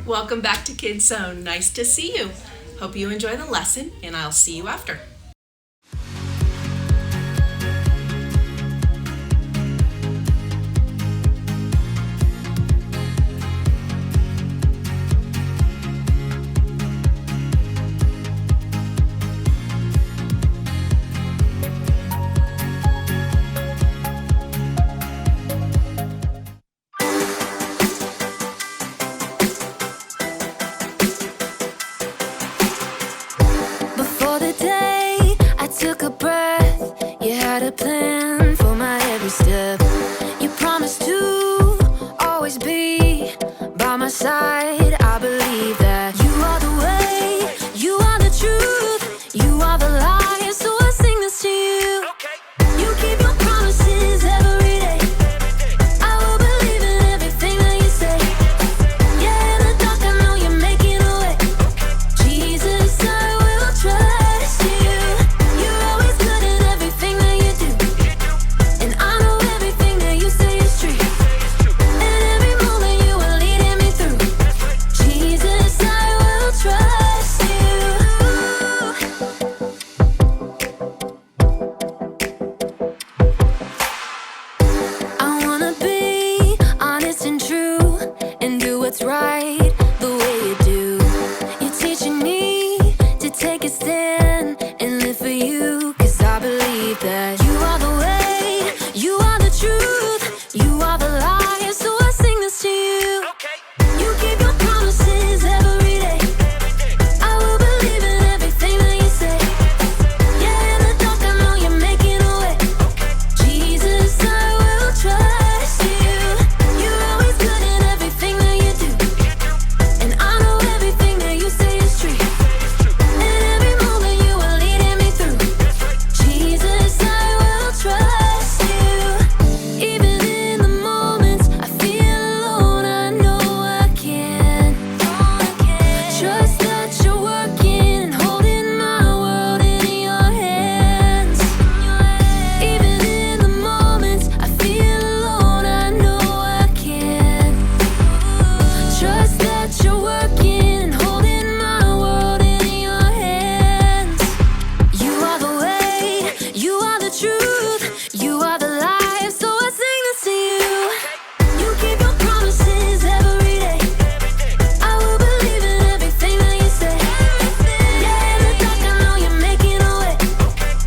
Welcome back to Kidzone. Nice to see you. Hope you enjoy the lesson, and I'll see you after. Took a breath, you had a plan for my every step. You promised to always be by my side. I believe that you are the way, you are the truth, you are the light. So I sing this to you. You keep your promises every day. I will believe in everything that you say. Yeah, in the dark I know you're making a way. Jesus, I will trust you. What's right, the way you do. You're teaching me to take a stand and live for you. Cause I believe that you are the way, you are the truth, you are the light. So I sing this to you. You keep your promises every day. I will believe in everything that you say. Yeah, in the dark I know you're making a way. Jesus, I will trust you. You're always good in everything that you do. And I know everything that you say is true. And every moment you are leading me through. Jesus, I will trust you. Even in the moments I feel alone, I know I can. Trust that you're working and holding my world in your hands. Even in the moments I feel alone, I know I can. Trust that you're working and holding my world in your hands. You are the way, you are the truth, you are the life. So I sing this to you. You keep your promises every day. I will believe in everything that you say. Yeah, in the dark I know you're making a way.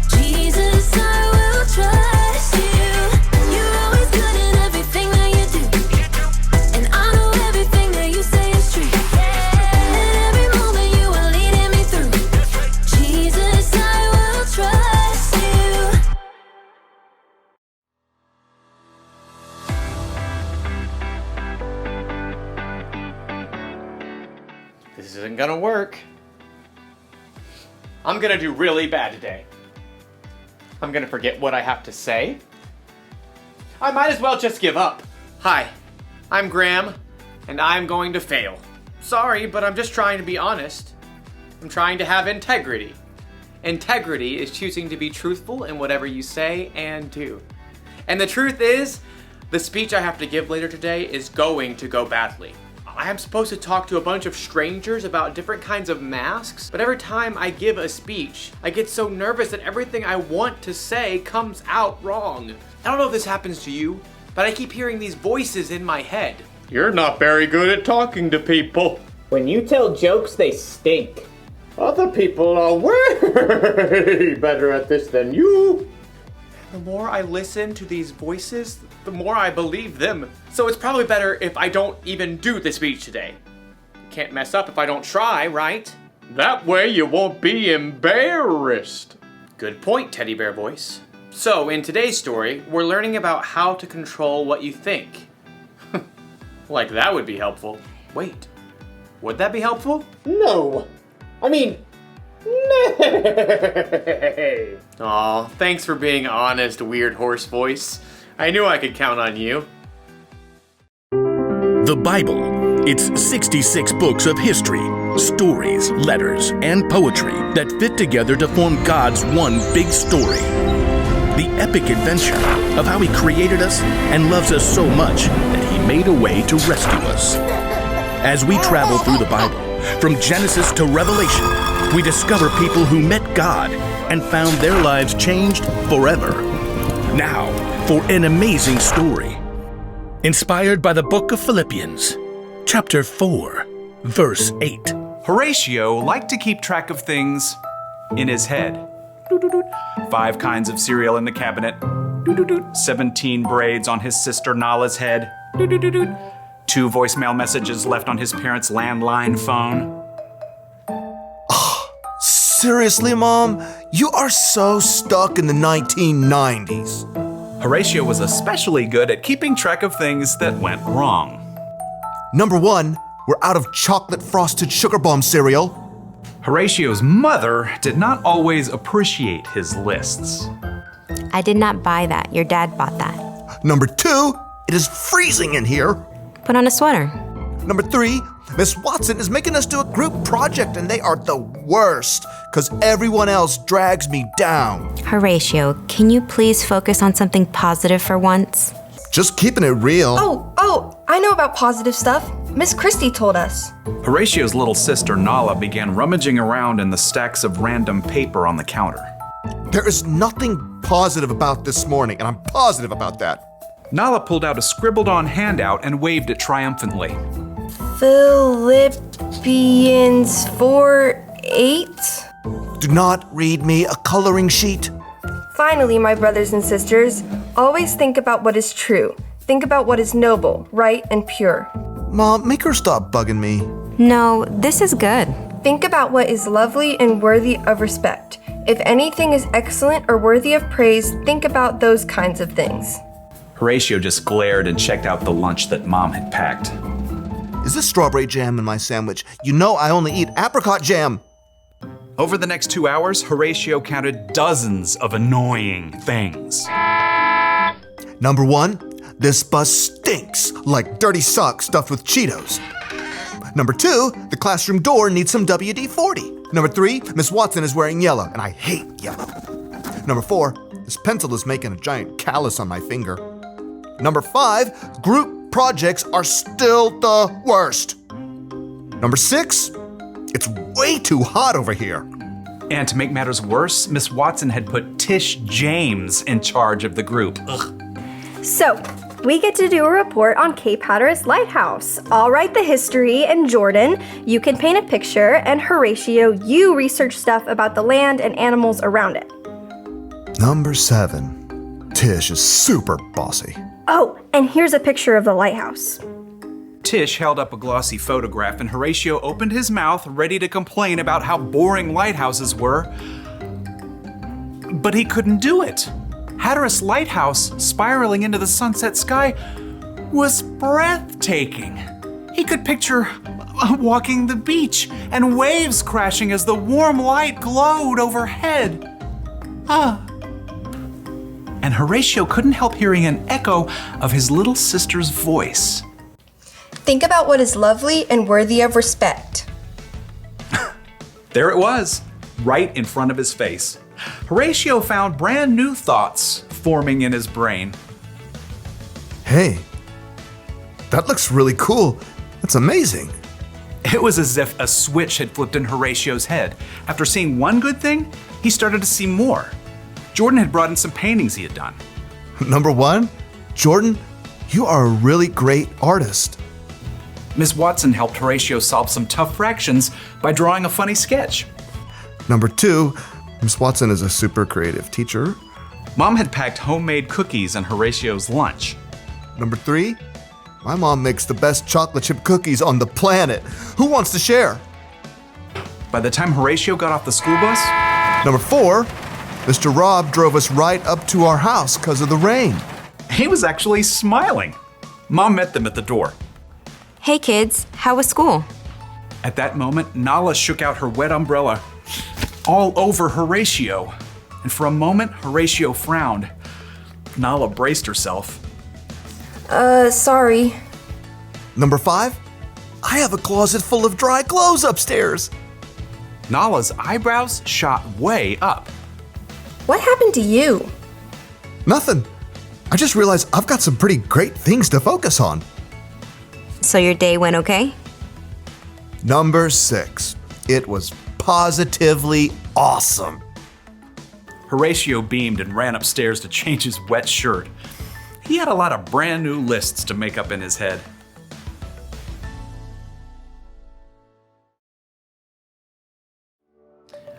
Jesus, I will trust you. You're always good in everything that you do. And I know everything that you say is true. And every moment you are leading me through. Jesus, I will trust you. This isn't gonna work. I'm gonna do really bad today. I'm gonna forget what I have to say. I might as well just give up. Hi, I'm Graham, and I'm going to fail. Sorry, but I'm just trying to be honest. I'm trying to have integrity. Integrity is choosing to be truthful in whatever you say and do. And the truth is, the speech I have to give later today is going to go badly. I am supposed to talk to a bunch of strangers about different kinds of masks, but every time I give a speech, I get so nervous that everything I want to say comes out wrong. I don't know if this happens to you, but I keep hearing these voices in my head. You're not very good at talking to people. When you tell jokes, they stink. Other people are way better at this than you. The more I listen to these voices, the more I believe them. So it's probably better if I don't even do the speech today. Can't mess up if I don't try, right? That way you won't be embarrassed. Good point, teddy bear voice. So in today's story, we're learning about how to control what you think. Like that would be helpful. Wait, would that be helpful? No. I mean, nay. Aw, thanks for being honest, weird horse voice. I knew I could count on you. The Bible. It's 66 books of history, stories, letters, and poetry that fit together to form God's one big story. The epic adventure of how He created us and loves us so much that He made a way to rescue us. As we travel through the Bible, from Genesis to Revelation, we discover people who met God and found their lives changed forever. Now, for an amazing story. Inspired by the book of Philippians, chapter 4, verse 8. Horatio liked to keep track of things in his head. 5 kinds of cereal in the cabinet. 17 braids on his sister Nala's head. 2 voicemail messages left on his parents' landline phone. Seriously, Mom? You are so stuck in the 1990s. Horatio was especially good at keeping track of things that went wrong. Number 1, we're out of chocolate frosted sugar bomb cereal. Horatio's mother did not always appreciate his lists. I did not buy that. Your dad bought that. Number 2, it is freezing in here. Put on a sweater. Number 3, Miss Watson is making us do a group project and they are the worst because everyone else drags me down. Horatio, can you please focus on something positive for once? Just keeping it real. Oh, I know about positive stuff. Miss Christie told us. Horatio's little sister Nala began rummaging around in the stacks of random paper on the counter. There is nothing positive about this morning, and I'm positive about that. Nala pulled out a scribbled-on handout and waved it triumphantly. Philippians 4:8. Do not read me a coloring sheet. Finally, my brothers and sisters, always think about what is true. Think about what is noble, right, and pure. Mom, make her stop bugging me. No, this is good. Think about what is lovely and worthy of respect. If anything is excellent or worthy of praise, think about those kinds of things. Horatio just glared and checked out the lunch that Mom had packed. Is this strawberry jam in my sandwich? You know I only eat apricot jam. Over the next 2 hours, Horatio counted dozens of annoying things. Number 1, this bus stinks like dirty socks stuffed with Cheetos. Number 2, the classroom door needs some WD-40. Number 3, Miss Watson is wearing yellow, and I hate yellow. Number 4, this pencil is making a giant callus on my finger. Number 5, group projects are still the worst. Number 6, it's way too hot over here. And to make matters worse, Miss Watson had put Tish James in charge of the group. Ugh. So, we get to do a report on Cape Hatteras Lighthouse. I'll write the history, and Jordan, you can paint a picture, and Horatio, you research stuff about the land and animals around it. Number 7, Tish is super bossy. Oh, and here's a picture of the lighthouse. Tish held up a glossy photograph and Horatio opened his mouth, ready to complain about how boring lighthouses were. But he couldn't do it. Hatteras Lighthouse, spiraling into the sunset sky, was breathtaking. He could picture walking the beach and waves crashing as the warm light glowed overhead. And Horatio couldn't help hearing an echo of his little sister's voice. Think about what is lovely and worthy of respect. There it was, right in front of his face. Horatio found brand new thoughts forming in his brain. Hey, that looks really cool. That's amazing. It was as if a switch had flipped in Horatio's head. After seeing one good thing, he started to see more. Jordan had brought in some paintings he had done. Number 1, Jordan, you are a really great artist. Miss Watson helped Horatio solve some tough fractions by drawing a funny sketch. Number 2, Miss Watson is a super creative teacher. Mom had packed homemade cookies in Horatio's lunch. Number 3, my mom makes the best chocolate chip cookies on the planet. Who wants to share? By the time Horatio got off the school bus, Number 4, Mr. Rob drove us right up to our house because of the rain. he was actually smiling. Mom met them at the door. Hey kids, how was school? At that moment, Nala shook out her wet umbrella all over Horatio. And for a moment, Horatio frowned. Nala braced herself. Sorry. Number 5, I have a closet full of dry clothes upstairs. Nala's eyebrows shot way up. What happened to you? Nothing. I just realized I've got some pretty great things to focus on. So your day went okay? Number 6. It was positively awesome. Horatio beamed and ran upstairs to change his wet shirt. He had a lot of brand new lists to make up in his head.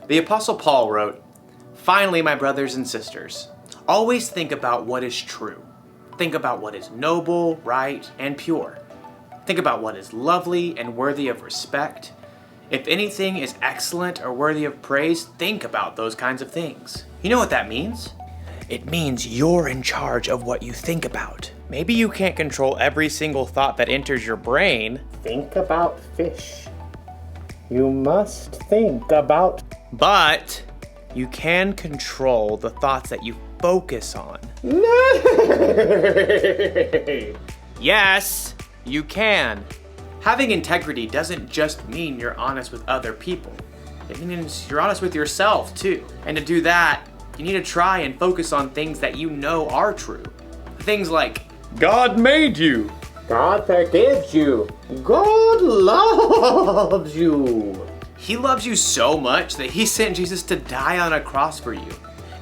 The Apostle Paul wrote, "Finally, my brothers and sisters, always think about what is true. Think about what is noble, right, and pure. Think about what is lovely and worthy of respect. If anything is excellent or worthy of praise, think about those kinds of things." You know what that means? It means you're in charge of what you think about. Maybe you can't control every single thought that enters your brain. Think about fish. You must think about... But you can control the thoughts that you focus on. Yes, you can. Having integrity doesn't just mean you're honest with other people. It means you're honest with yourself too. And to do that, you need to try and focus on things that you know are true. Things like, God made you. God forgives you. God loves you. He loves you so much that he sent Jesus to die on a cross for you.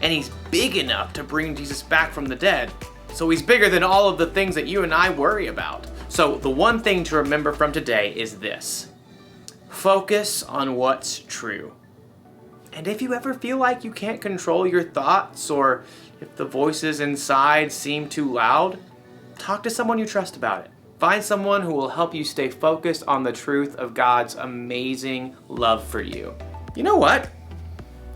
And he's big enough to bring Jesus back from the dead. So he's bigger than all of the things that you and I worry about. So the one thing to remember from today is this. Focus on what's true. And if you ever feel like you can't control your thoughts, or if the voices inside seem too loud, talk to someone you trust about it. Find someone who will help you stay focused on the truth of God's amazing love for you. You know what?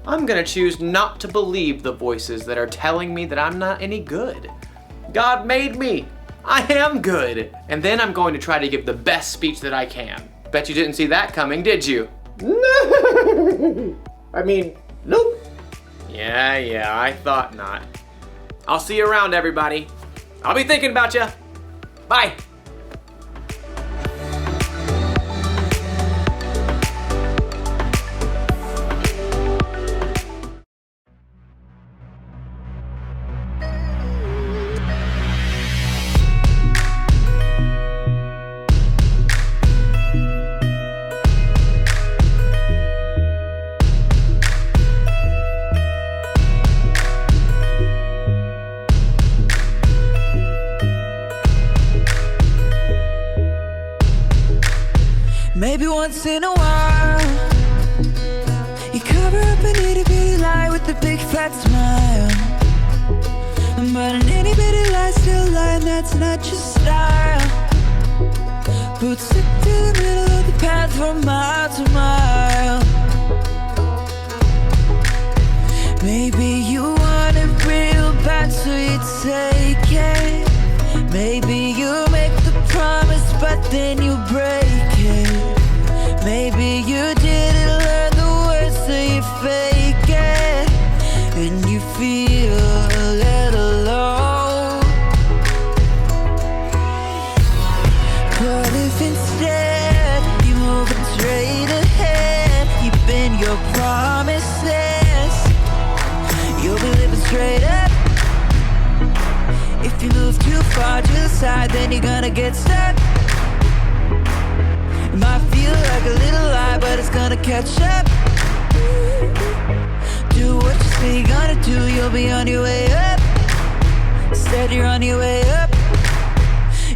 I'm gonna choose not to believe the voices that are telling me that I'm not any good. God made me. I am good. And then I'm going to try to give the best speech that I can. Bet you didn't see that coming, did you? No. I mean, nope. Yeah, I thought not. I'll see you around, everybody. I'll be thinking about you. Bye. Maybe once in a while you cover up an itty bitty lie with a big fat smile. But an itty bitty lie still lie, and that's not your style. But stick to the middle of the path from mile to mile. Maybe you want it real bad, so you take it. Maybe you make the promise, but then you break it. Maybe you didn't learn the words, so you fake it. And you feel a little low. But if instead you move straight ahead, keep in your promises, you'll be living straight up. If you move too far to the side, then you're gonna get stuck. It might feel like a little lie, but it's gonna catch up. Do what you say you're gonna do, you'll be on your way up. Instead you're on your way up.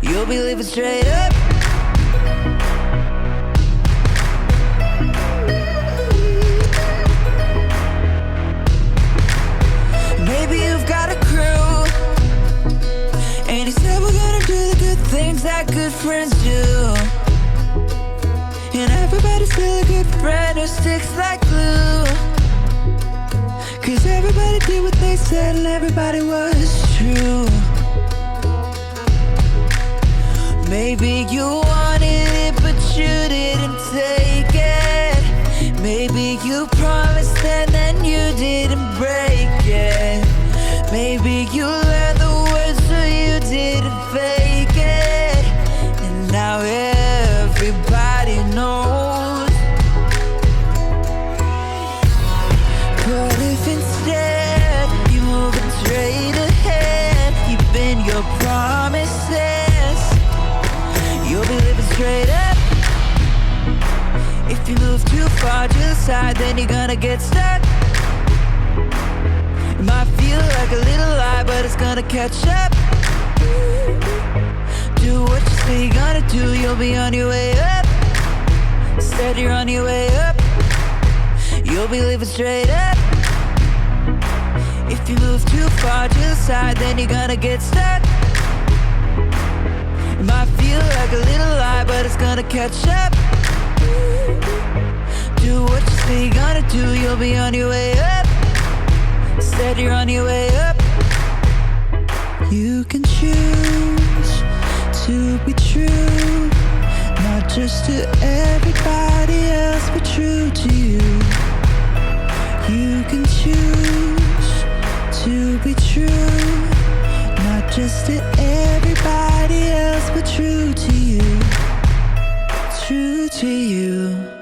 You'll be living straight up. Maybe you've got a crew, and you said we're gonna do the good things that good friends do. And everybody's still a good friend who sticks like glue. Cause everybody did what they said and everybody was true. Maybe you wanted it but you didn't take it. Maybe you promised and then you didn't break it. Maybe you learned the words so you didn't fake it. And now everybody knows. But if instead you move straight ahead, keep in your promises, you'll be living straight ahead. move too far to the side, then you're gonna get stuck. It might feel like a little lie, but it's gonna catch up. Do what you say you're gonna do, you'll be on your way up. Instead you're on your way up. You'll be living straight up. If you move too far to the side, then you're gonna get stuck. It might feel like a little lie, but it's gonna catch up. Do what you say you're gonna do, you'll be on your way up. Instead you're on your way up. You can choose to be true, not just to everybody else, but true to you. You can choose to be true, not just to everybody else, but true to you. True to you.